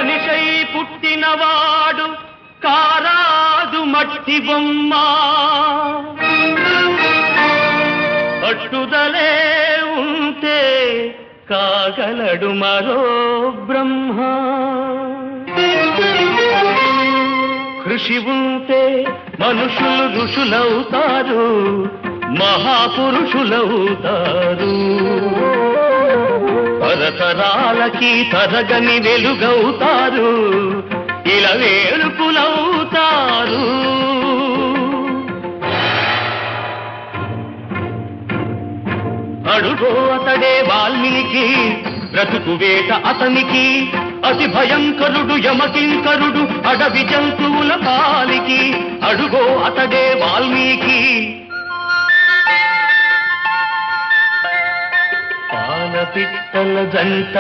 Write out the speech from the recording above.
మనిషై పుట్టినవాడు కారాదు మట్టి బొమ్మ పట్టుదలే ఉంటే కాగలడు మరో బ్రహ్మ కృషి ఉంటే మనుషులు ఋషులవుతారు మహాపురుషులవుతారు తరతరాలకి తరగని వెలుగవుతారు ఇలా వేడుకులవుతారు అడుగో అతడే వాల్మీకి బ్రతుకు వేట అతనికి అతి భయంకరుడు యమకింకరుడు అడవి జంతువుల పాలికి అడుగో అతడే వాల్మీకి పాలపిట్టల జంట